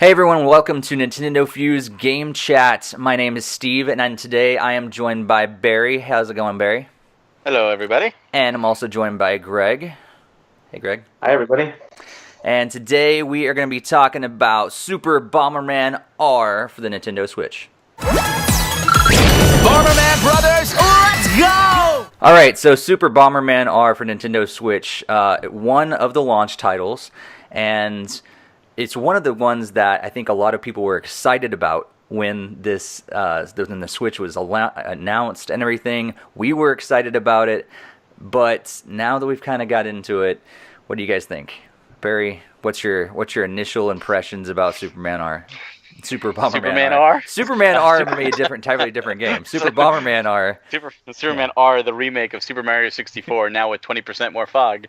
Hey everyone, welcome to NintendoFuse GameChat. My name is Steve, and today I am joined by Barry. How's it going, Barry? Hello, everybody. And I'm also joined by Greg. Hey, Greg. Hi, everybody. And today we are going to be talking about Super Bomberman R for the Nintendo Switch. Bomberman Brothers, let's go! Alright, so Super Bomberman R for Nintendo Switch, one of the launch titles, and it's one of the ones that I think a lot of people were excited about when when the Switch was announced and everything. We were excited about it, but now that we've kind of got into it, what do you guys think? Barry, what's your initial impressions about Superman R? Super Bomberman Superman R. R? Superman R made a entirely different game. Super Bomberman R. Superman R, the remake of Super Mario 64, now with 20% more fog.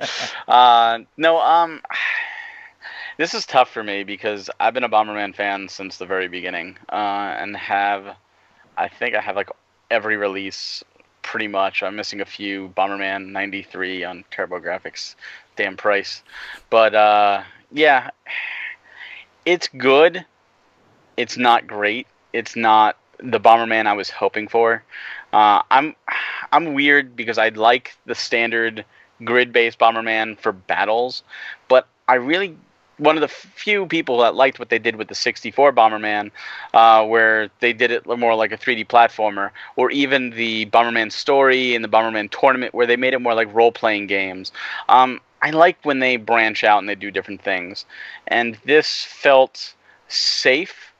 This is tough for me because I've been a Bomberman fan since the very beginning, and I think I have like every release pretty much. I'm missing a few. Bomberman 93 on TurboGrafx, damn price. But yeah, it's good. It's not great. It's not the Bomberman I was hoping for. I'm weird because I like the standard grid-based Bomberman for battles, but one of the few people that liked what they did with the 64 Bomberman, where they did it more like a 3D platformer, or even the Bomberman story and the Bomberman tournament, where they made it more like role-playing games. I like when they branch out and they do different things, and this felt safe,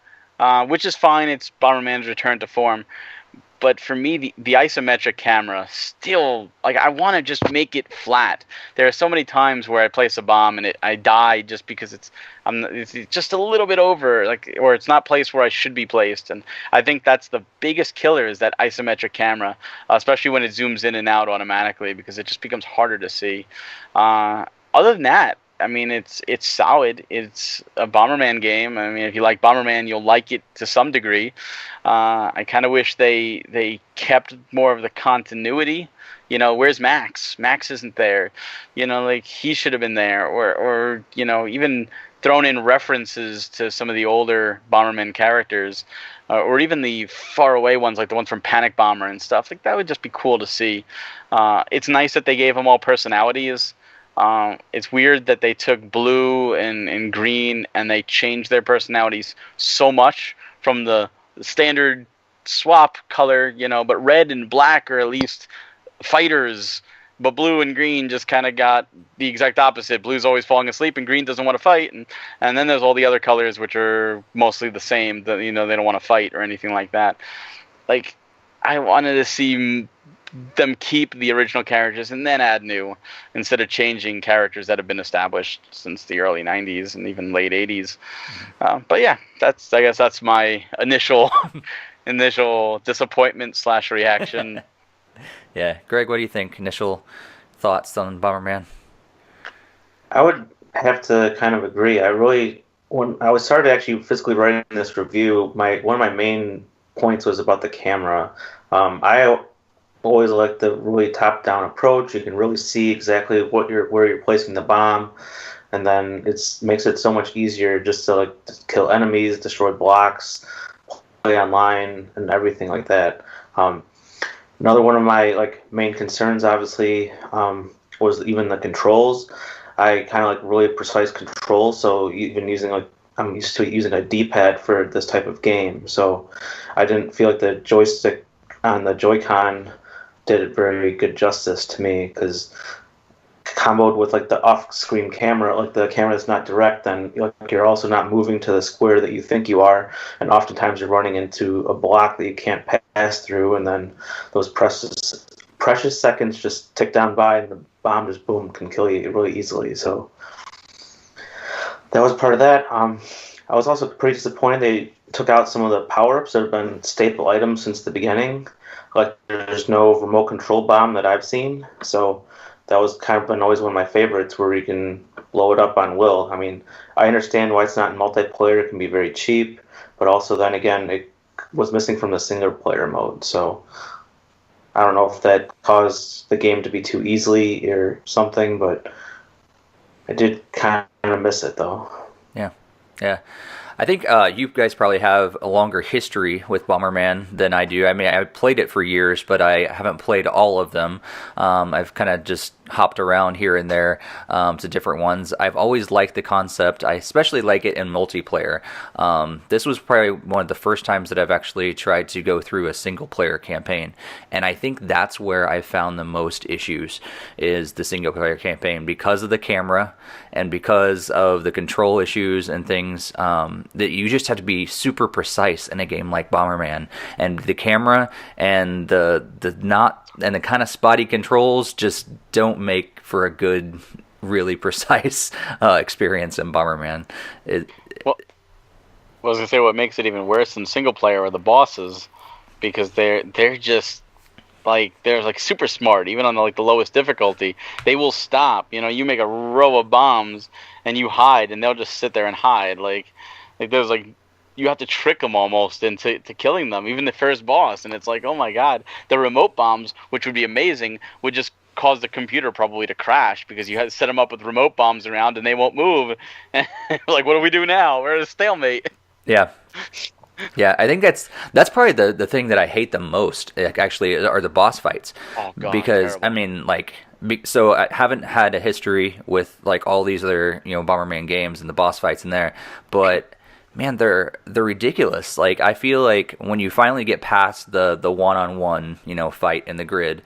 which is fine. It's Bomberman's return to form. But for me, the isometric camera still, like, I want to just make it flat. There are so many times where I place a bomb and I die just because it's just a little bit over, like, or it's not placed where I should be placed. And I think that's the biggest killer, is that isometric camera, especially when it zooms in and out automatically, because it just becomes harder to see. Other than that, I mean, it's solid. It's a Bomberman game. I mean, if you like Bomberman, you'll like it to some degree. I kind of wish they kept more of the continuity. You know, where's Max? Max isn't there. You know, like, he should have been there. Or you know, even thrown in references to some of the older Bomberman characters, or even the faraway ones, like the ones from Panic Bomber and stuff. Like, that would just be cool to see. It's nice that they gave them all personalities. It's weird that they took blue and green and they changed their personalities so much from the standard swap color, you know, but red and black are at least fighters, but blue and green just kind of got the exact opposite. Blue's always falling asleep and green doesn't want to fight, and then there's all the other colors which are mostly the same, that, you know, they don't want to fight or anything like that. Like, I wanted to see them keep the original characters and then add new, instead of changing characters that have been established since the early 90s and even late 80s. But yeah, I guess that's my initial disappointment / reaction. Yeah, Greg, what do you think? Initial thoughts on Bomberman? I would have to kind of agree. When I was started actually physically writing this review, one of my main points was about the camera. I always like the really top-down approach. You can really see exactly where you're placing the bomb, and then it makes it so much easier just to kill enemies, destroy blocks, play online, and everything like that. Another one of my main concerns, obviously, was even the controls. I kind of like really precise controls, so even I'm used to using a D-pad for this type of game, so I didn't feel like the joystick on the Joy-Con did very good justice to me, because comboed with the off-screen camera, the camera is not direct, then you're also not moving to the square that you think you are, and oftentimes you're running into a block that you can't pass through, and then those precious seconds just tick down by, and the bomb just boom can kill you really easily. So that was part of that. I was also pretty disappointed they took out some of the power-ups that have been staple items since the beginning. There's no remote control bomb that I've seen, so that was kind of been always one of my favorites, where you can blow it up on will. I mean, I understand why it's not in multiplayer. It can be very cheap, but also then again, it was missing from the single player mode. So I don't know if that caused the game to be too easily or something, but I did kind of miss it though. Yeah. Yeah. I think you guys probably have a longer history with Bomberman than I do. I mean, I played it for years, but I haven't played all of them. I've kind of just hopped around here and there to different ones. I've always liked the concept. I especially like it in multiplayer. This was probably one of the first times that I've actually tried to go through a single player campaign, and I think that's where I found the most issues is the single player campaign because of the camera and because of the control issues and things that you just have to be super precise in a game like Bomberman, and the camera and the kind of spotty controls just don't make for a good, really precise experience in Bomberman. Well, I was gonna say what makes it even worse than single player are the bosses, because they're just like they're like super smart. Even on the lowest difficulty, they will stop. You make a row of bombs and you hide, and they'll just sit there and hide. Like there's you have to trick them almost into killing them. Even the first boss, and it's like, oh my god, the remote bombs, which would be amazing, would just cause the computer probably to crash because you had to set them up with remote bombs around and they won't move. And like, what do we do now? We're at a stalemate. Yeah. Yeah, I think that's probably the thing that I hate the most, actually, are the boss fights. Oh, God, because, terrible. I mean, so I haven't had a history with, all these other, Bomberman games and the boss fights in there, but, man, they're ridiculous. I feel like when you finally get past the one-on-one, fight in the grid,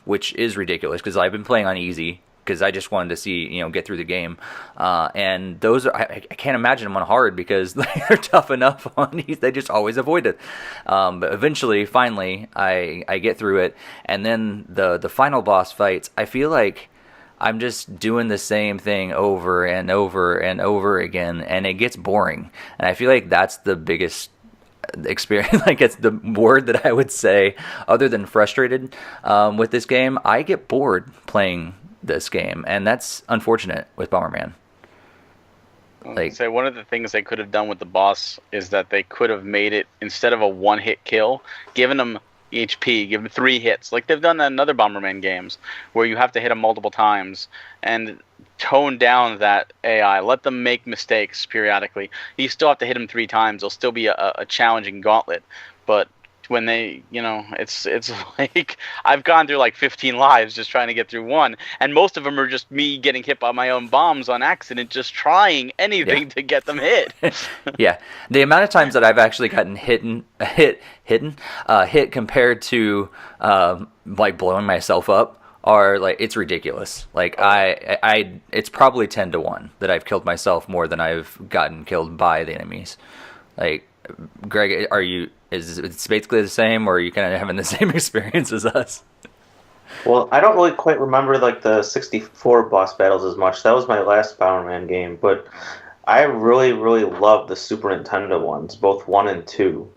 which is ridiculous, because I've been playing on easy, because I just wanted to see, get through the game. And those are, I can't imagine them on hard because they're tough enough on these. They just always avoid it. But eventually, finally, I get through it. And then the final boss fights, I feel like I'm just doing the same thing over and over and over again. And it gets boring. And I feel like that's the biggest experience. It's the word that I would say, other than frustrated with this game. I get bored playing this game, and that's unfortunate with Bomberman. One of the things they could have done with the boss is that they could have made it, instead of a one-hit kill, given them HP, give them 3 hits, like they've done that in other Bomberman games, where you have to hit them multiple times, and tone down that AI. Let them make mistakes periodically. You still have to hit them 3 times. It'll still be a challenging gauntlet, but when they, it's like I've gone through 15 lives just trying to get through one, and most of them are just me getting hit by my own bombs on accident, just trying anything to get them hit. Yeah, the amount of times that I've actually gotten hit compared to blowing myself up are it's ridiculous. It's probably 10 to 1 that I've killed myself more than I've gotten killed by the enemies. Greg, is it basically the same, or are you kind of having the same experience as us? Well, I don't really quite remember the 64 boss battles as much. That was my last Bomberman game, but I really, really love the Super Nintendo ones, both 1 and 2.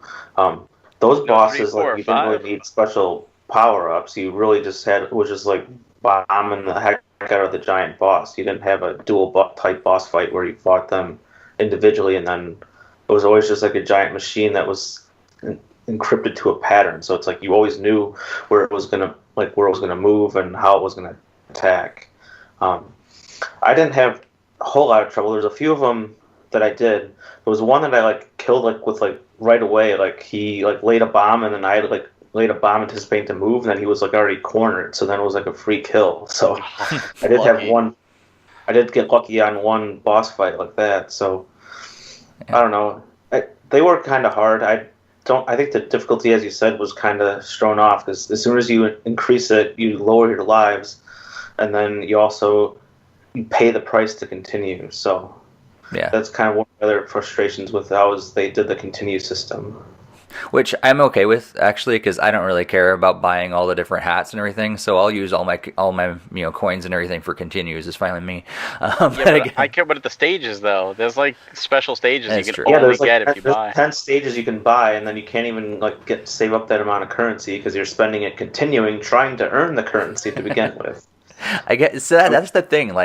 Those bosses, 3, 4, you didn't really need special power-ups. You really just was just bombing the heck out of the giant boss. You didn't have a dual type boss fight where you fought them individually, and then it was always just a giant machine that was encrypted to a pattern. So it's you always knew where it was gonna move and how it was gonna attack. I didn't have a whole lot of trouble. There's a few of them that I did. There was one that I killed with right away. He laid a bomb, and then I laid a bomb anticipating to move, and then he was already cornered. So then it was a free kill. So I did have one. I did get lucky on one boss fight like that. So I don't know. They were kind of hard. I think the difficulty, as you said, was kind of thrown off, because as soon as you increase it, you lower your lives, and then you pay the price to continue. So yeah, that's kind of one of the other frustrations with how they did the continue system. Which I'm okay with, actually, because I don't really care about buying all the different hats and everything. So I'll use all my coins and everything for continues. It's fine with me. I care about the stages, though. There's special stages you can only get if you buy. 10 stages you can buy, and then you can't even save up that amount of currency because you're spending it continuing trying to earn the currency to begin with. I guess so that's the thing.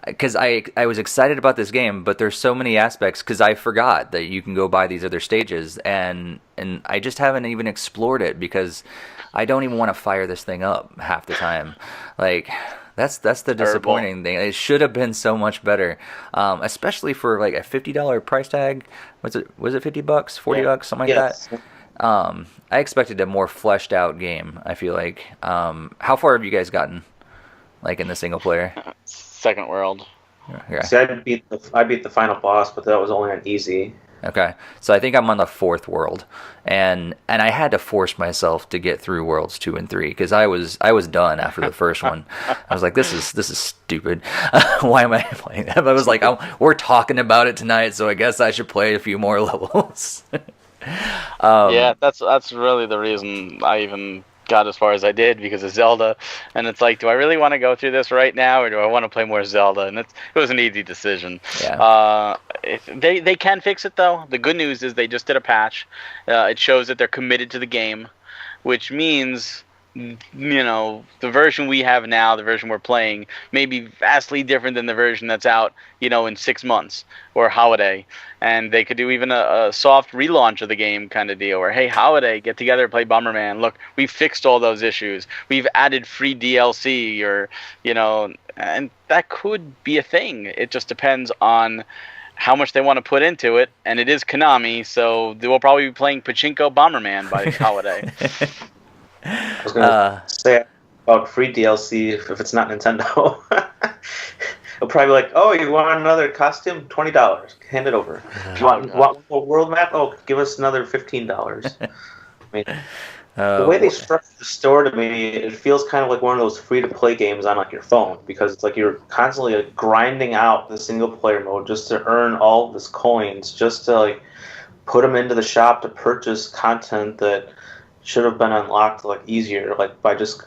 Because I was excited about this game, but there's so many aspects, because I forgot that you can go buy these other stages, and I just haven't even explored it because I don't even want to fire this thing up half the time. That's the disappointing thing. It should have been so much better, especially for like a $50 price tag. Was it $50, $40, something like that? I expected a more fleshed out game. I feel like. How far have you guys gotten, like in the single player? Second world. Okay. See, I beat the final boss, but that was only on easy. Okay, so I think I'm on the 4th world, and I had to force myself to get through worlds 2 and 3 because I was done after the first one. I was like, this is stupid. Why am I playing that? But I was like, we're talking about it tonight, so I guess I should play a few more levels. Yeah, that's really the reason I even got as far as I did, because of Zelda. And it's like, do I really want to go through this right now, or do I want to play more Zelda? And it was an easy decision. Yeah. They can fix it though. The good news is they just did a patch. It shows that they're committed to the game, which means, you know, the version we have now, the version we're playing, may be vastly different than the version that's out, you know, in 6 months or holiday. And they could do even a soft relaunch of the game kind of deal, where, hey, holiday, get together, play Bomberman. Look, we fixed all those issues. We've added free DLC, or, you know, and that could be a thing. It just depends on how much they want to put into it. And it is Konami, so they will probably be playing Pachinko Bomberman by holiday. I was gonna say about free DLC if it's not Nintendo. They'll probably be like, "Oh, you want another costume? $20. Hand it over. Want a world map? Oh, give us another $15." I mean, the way they structure the store, to me, it feels kind of like one of those free-to-play games on like your phone, because it's like you're constantly like, grinding out the single-player mode just to earn all this coins, just to like put them into the shop to purchase content that should have been unlocked like easier, like by just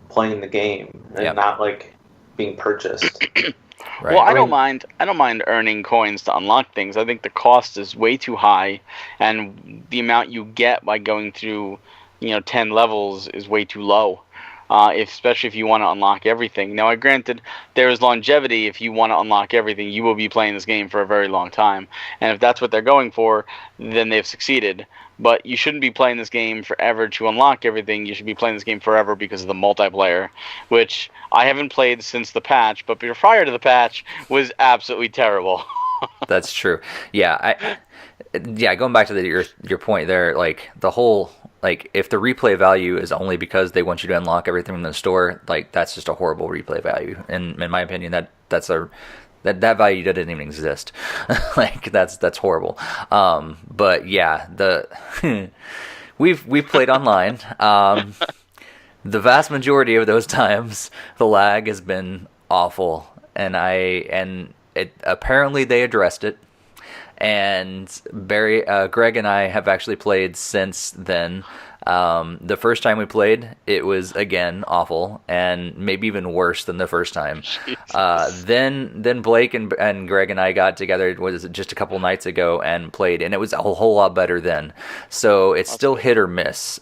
playing the game and not like being purchased. Right. Well, I don't mind earning coins to unlock things. I think the cost is way too high, and the amount you get by going through, 10 levels is way too low. Especially if you want to unlock everything. Now, granted, there is longevity. If you want to unlock everything, you will be playing this game for a very long time. And if that's what they're going for, then they've succeeded. But you shouldn't be playing this game forever to unlock everything. You should be playing this game forever because of the multiplayer, which I haven't played since the patch, but prior to the patch was absolutely terrible. That's true. Yeah, going back to your point there, like the whole, like if the replay value is only because they want you to unlock everything in the store, like that's just a horrible replay value. And in my opinion, that value doesn't even exist. Like that's horrible. But yeah, we've played online. The vast majority of those times, the lag has been awful, and apparently they addressed it. And Greg and I have actually played since then. The first time we played, it was again awful, and maybe even worse than the first time. Then Blake and Greg and I got together, was just a couple nights ago, and played, and it was a whole lot better then. So it's still hit or miss.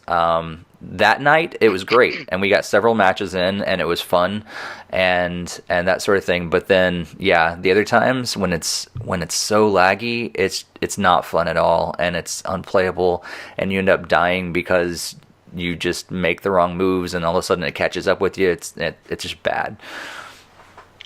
That night it was great, and we got several matches in, and it was fun, and that sort of thing. But then, yeah, the other times when it's so laggy, it's not fun at all, and it's unplayable, and you end up dying because you just make the wrong moves, and all of a sudden it catches up with you. It's just bad.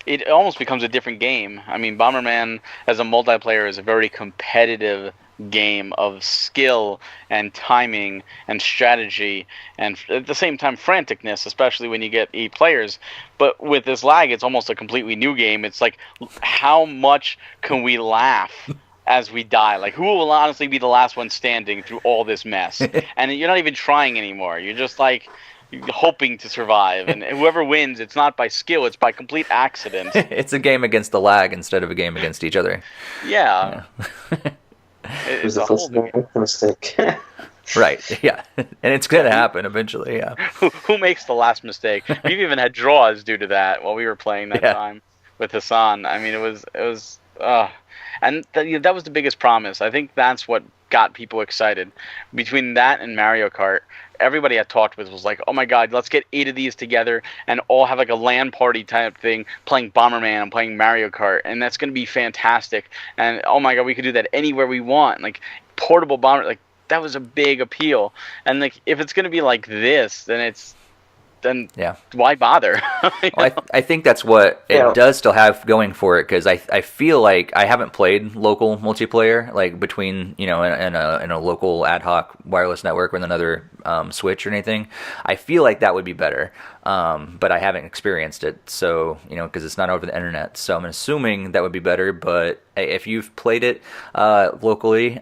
It almost becomes a different game. I mean, Bomberman as a multiplayer is a very competitive game of skill and timing and strategy, and at the same time franticness, especially when you get 8 players. But with this lag, it's almost a completely new game. It's like, how much can we laugh as we die? Like, who will honestly be the last one standing through all this mess? And you're not even trying anymore. You're just like hoping to survive, and whoever wins, it's not by skill, it's by complete accident. It's a game against the lag instead of a game against each other. Yeah. It's a whole mistake. Right, yeah. And it's going to happen eventually, yeah. Who makes the last mistake? We've even had draws due to that while we were playing that time with Hassan. I mean, it was and that was the biggest promise. I think that's what got people excited. Between that and Mario Kart, everybody I talked with was like, oh my god, let's get 8 of these together and all have like a LAN party type thing, playing Bomberman and playing Mario Kart, and that's going to be fantastic. And oh my god, we could do that anywhere we want. Like portable bomber, like that was a big appeal. And like if it's going to be like this, then then Yeah. why bother? Well, I think that's what it Yeah. does still have going for it, because I feel like I haven't played local multiplayer, like between, in a local ad hoc wireless network with another Switch or anything. I feel like that would be better, but I haven't experienced it, so because it's not over the internet. So I'm assuming that would be better. But if you've played it locally,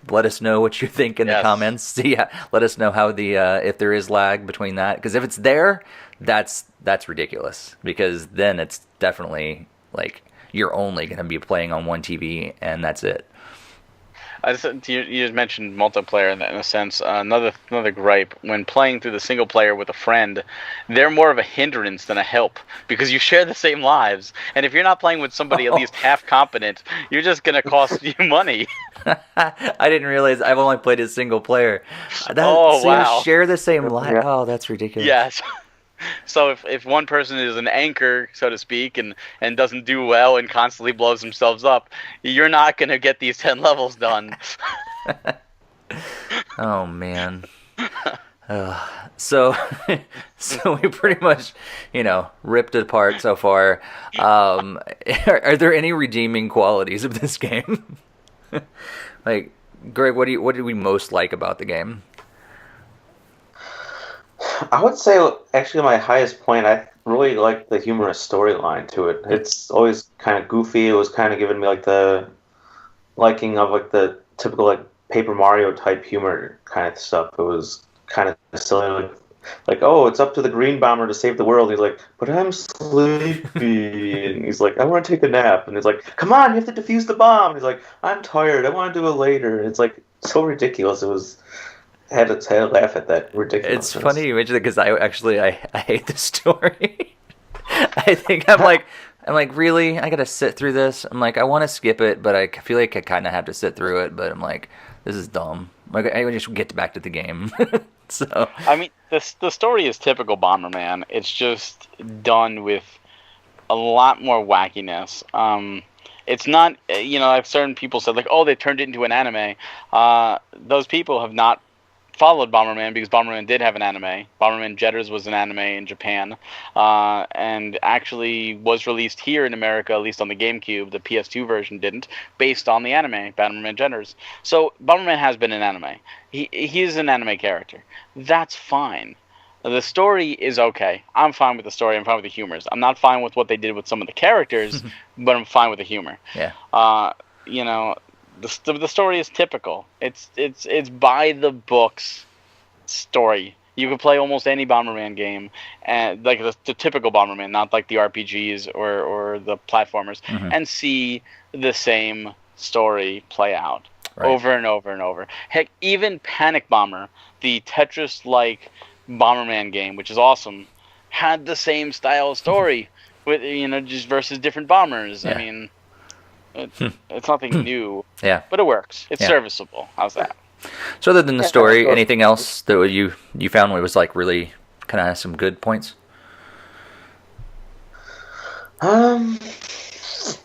let us know what you think in the Yes. comments. Yeah, let us know how the if there is lag between that, because if it's there, that's ridiculous, because then it's definitely like you're only going to be playing on one TV and that's it. You just mentioned multiplayer in a sense. Another gripe, when playing through the single player with a friend, they're more of a hindrance than a help, because you share the same lives, and if you're not playing with somebody at least half competent, you're just going to cost you money. I didn't realize I've only played a single player. Oh, so wow. You share the same life. Yeah. Oh, that's ridiculous. Yes. So if one person is an anchor, so to speak, and doesn't do well and constantly blows themselves up, you're not going to get these 10 levels done. Oh man. So we pretty much, ripped it apart so far. Are there any redeeming qualities of this game? Like, Greg, what did we most like about the game? I would say, actually, my highest point, I really like the humorous storyline to it. It's always kind of goofy. It was kind of giving me like the liking of like the typical like Paper Mario type humor kind of stuff. It was kind of silly, like, oh, it's up to the Green Bomber to save the world. He's like, but I'm sleepy, and he's like, I want to take a nap, and he's like, come on, you have to defuse the bomb. And he's like, I'm tired. I want to do it later. And it's like so ridiculous. It was. I had to laugh at that ridiculous. It's funny you mentioned it, because I hate the story. I think I'm like, really? I gotta sit through this? I'm like, I want to skip it, but I feel like I kind of have to sit through it. But I'm like, this is dumb. Like, I just get back to the game. So I mean, the story is typical Bomberman. It's just done with a lot more wackiness. It's not, I've certain people said like, oh, they turned it into an anime. Those people have not followed Bomberman, because Bomberman did have an anime. Bomberman Jetters was an anime in Japan, and actually was released here in America, at least on the GameCube. The PS2 version didn't, based on the anime, Bomberman Jetters. So Bomberman has been an anime. He is an anime character. That's fine. The story is okay. I'm fine with the story. I'm fine with the humors. I'm not fine with what they did with some of the characters, but I'm fine with the humor. yeah. The story is typical. It's by the books story. You can play almost any Bomberman game, and like the typical Bomberman, not like the RPGs or the platformers, and see the same story play out over and over and over. Heck, even Panic Bomber, the Tetris-like Bomberman game, which is awesome, had the same style of story with just versus different bombers. Yeah. I mean. It's nothing new, but it works. It's serviceable. How's that? So other than the story, anything else that you found was like really kind of some good points? That's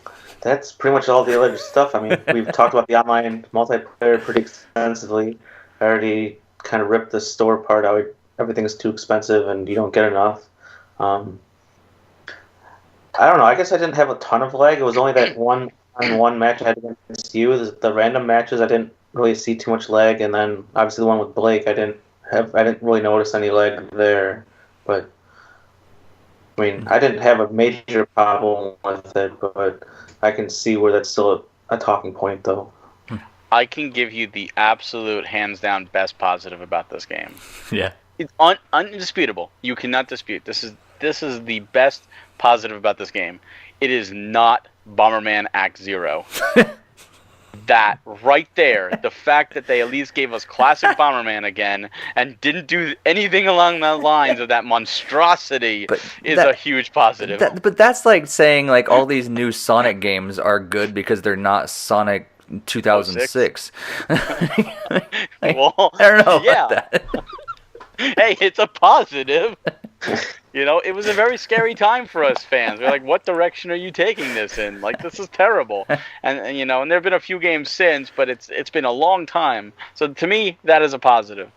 pretty much all the other stuff. I mean, we've talked about the online multiplayer pretty extensively. I already kind of ripped the store part out. Everything's too expensive and you don't get enough. I don't know. I guess I didn't have a ton of lag. It was only that one match I had against you. The random matches, I didn't really see too much lag, and then obviously the one with Blake, I didn't really notice any lag there. But I mean, I didn't have a major problem with it, but I can see where that's still a talking point, though. I can give you the absolute hands down best positive about this game. Yeah, it's undisputable. You cannot dispute this is the best positive about this game. It is not Bomberman Act Zero. That right there, the fact that they at least gave us classic Bomberman again and didn't do anything along the lines of that monstrosity is a huge positive. But that's like saying like all these new Sonic games are good because they're not Sonic 2006. Well, I don't know about that. Hey, it's a positive. It was a very scary time for us fans. We're like, what direction are you taking this in? Like, this is terrible. And and there have been a few games since, but it's been a long time. So to me, that is a positive.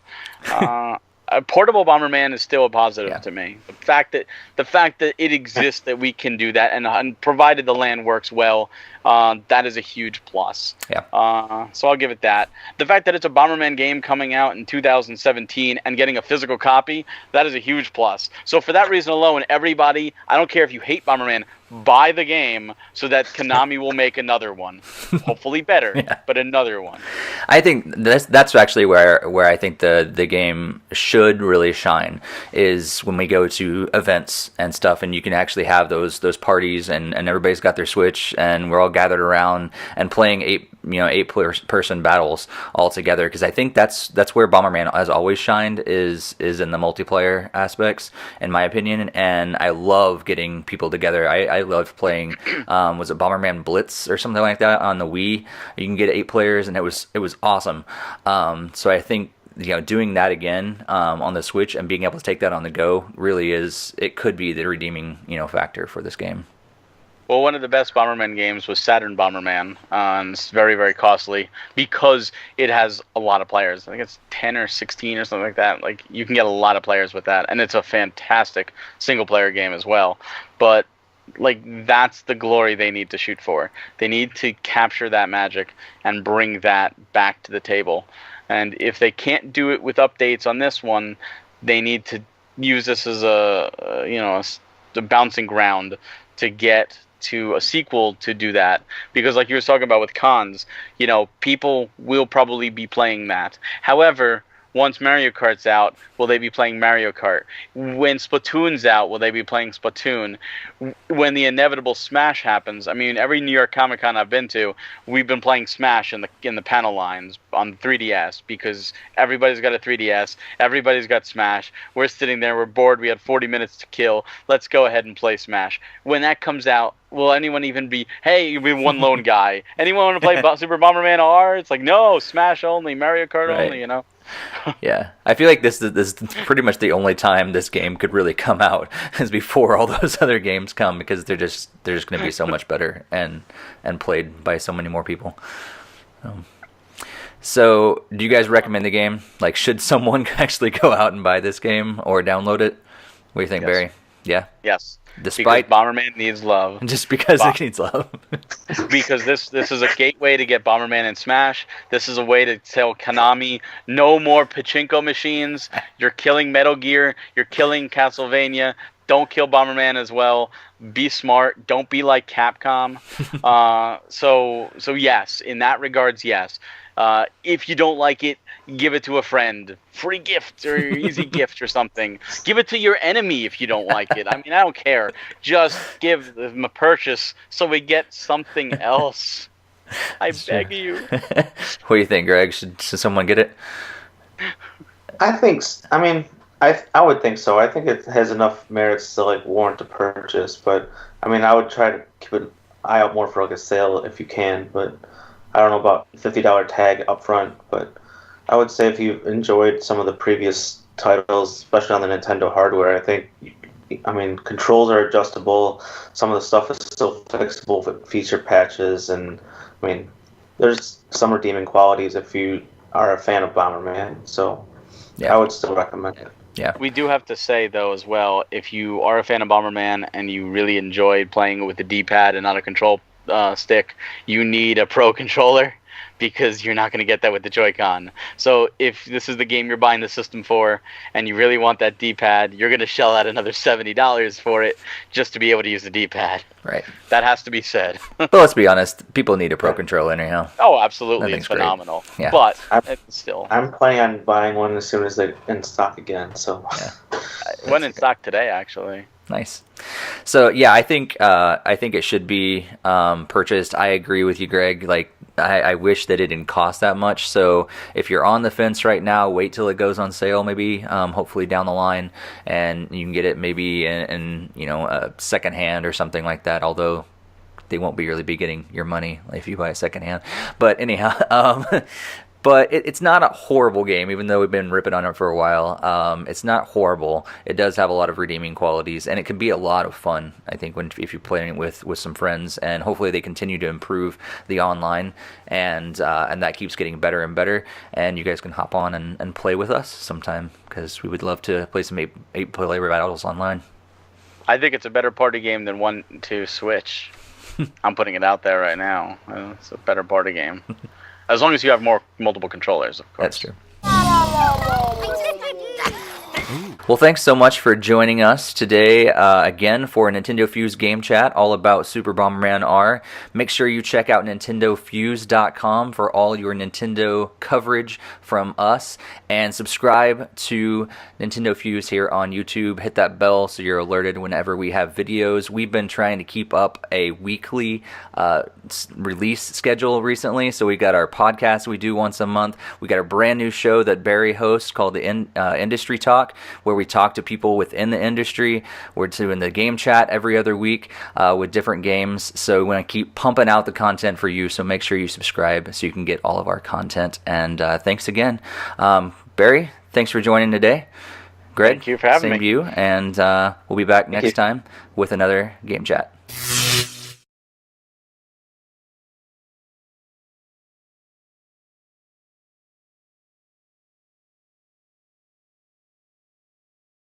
portable Bomberman is still a positive Yeah. to me. The fact that it exists, that we can do that, and provided the land works well, that is a huge plus. Yeah. So I'll give it that. The fact that it's a Bomberman game coming out in 2017 and getting a physical copy, that is a huge plus. So for that reason alone, everybody, I don't care if you hate Bomberman, buy the game so that Konami will make another one. Hopefully better, but another one. I think that's actually where I think the game should really shine, is when we go to events and stuff, and you can actually have those parties, and everybody's got their Switch, and we're all gathered around and playing eight person battles all together, because I think that's where Bomberman has always shined, is in the multiplayer aspects, in my opinion. And I love getting people together. I loved playing was it Bomberman Blitz or something like that on the Wii. You can get 8 players, and it was awesome. So I think doing that again on the Switch and being able to take that on the go really it could be the redeeming factor for this game. Well, one of the best Bomberman games was Saturn Bomberman, and it's very, very costly because it has a lot of players. I think it's 10 or 16 or something like that. Like, you can get a lot of players with that, and it's a fantastic single-player game as well. But, like, that's the glory they need to shoot for. They need to capture that magic and bring that back to the table. And if they can't do it with updates on this one, they need to use this as a bouncing ground to get to a sequel to do that, because like you were talking about with cons, people will probably be playing that. However, once Mario Kart's out, will they be playing Mario Kart? When Splatoon's out, will they be playing Splatoon? When the inevitable Smash happens, I mean, every New York Comic Con I've been to, we've been playing Smash in the panel lines on 3DS, because everybody's got a 3DS, everybody's got Smash. We're sitting there, we're bored, we had 40 minutes to kill. Let's go ahead and play Smash. When that comes out, will anyone even be, hey, you'll be one lone guy? Anyone want to play Super Bomberman R? It's like, no, Smash only, Mario Kart only, Yeah, I feel like this is pretty much the only time this game could really come out, is before all those other games come, because they're just going to be so much better and played by so many more people. So, do you guys recommend the game? Like, should someone actually go out and buy this game or download it? What do you think, Yes. Barry? Yeah. Yes. Despite because Bomberman needs love. Just because it needs love. Because this is a gateway to get Bomberman in Smash. This is a way to tell Konami, no more pachinko machines. You're killing Metal Gear. You're killing Castlevania. Don't kill Bomberman as well. Be smart. Don't be like Capcom. So yes, in that regards, yes. If you don't like it, give it to a friend. Free gift or easy gift or something. Give it to your enemy if you don't like it. I mean, I don't care. Just give them a purchase so we get something else. I beg you. What do you think, Greg? Should someone get it? I would think so. I think it has enough merits to like warrant a purchase, but I mean, I would try to keep an eye out more for like a sale if you can, but I don't know about $50 tag up front, but I would say if you enjoyed some of the previous titles, especially on the Nintendo hardware, I mean, controls are adjustable. Some of the stuff is still fixable with feature patches, and I mean, there's some redeeming qualities if you are a fan of Bomberman. So Yeah. I would still recommend it. Yeah. We do have to say, though, as well, if you are a fan of Bomberman and you really enjoyed playing with the D-pad and not a control stick, you need a Pro controller, because you're not going to get that with the Joy-Con. So if this is the game you're buying the system for and you really want that D-pad, you're going to shell out another $70 for it just to be able to use the D-pad. Right. That has to be said. But let's be honest, people need a Pro controller anyhow. Oh, absolutely. That It's thing's great. phenomenal. Yeah. But it's still. I'm planning on buying one as soon as they're in stock again. So It went in stock today, actually. Nice. So yeah, I think it should be purchased. I agree with you, Greg. Like, I wish that it didn't cost that much. So if you're on the fence right now, wait till it goes on sale. Maybe hopefully down the line, and you can get it maybe in a second hand or something like that. Although they won't really be getting your money if you buy a second hand. But anyhow, But it's not a horrible game, even though we've been ripping on it for a while. It's not horrible. It does have a lot of redeeming qualities, and it can be a lot of fun, I think, if you're playing it with some friends. And hopefully they continue to improve the online, and that keeps getting better and better. And you guys can hop on and play with us sometime, because we would love to play some 8-player battles online. I think it's a better party game than 1-2 Switch. I'm putting it out there right now. It's a better party game. As long as you have multiple controllers, of course. That's true. Well, thanks so much for joining us today again for NintendoFuse GameChat, all about Super Bomberman R. Make sure you check out NintendoFuse.com for all your Nintendo coverage from us, and subscribe to NintendoFuse here on YouTube. Hit that bell so you're alerted whenever we have videos. We've been trying to keep up a weekly release schedule recently, so we got our podcast we do once a month. We got a brand new show that Barry hosts called the Industry Talk, where we talk to people within the industry. We're doing the game chat every other week with different games. So we want to keep pumping out the content for you. So make sure you subscribe so you can get all of our content. And thanks again. Barry, thanks for joining today. Greg, thank you for having me. Same to you. And we'll be back next time with another game chat.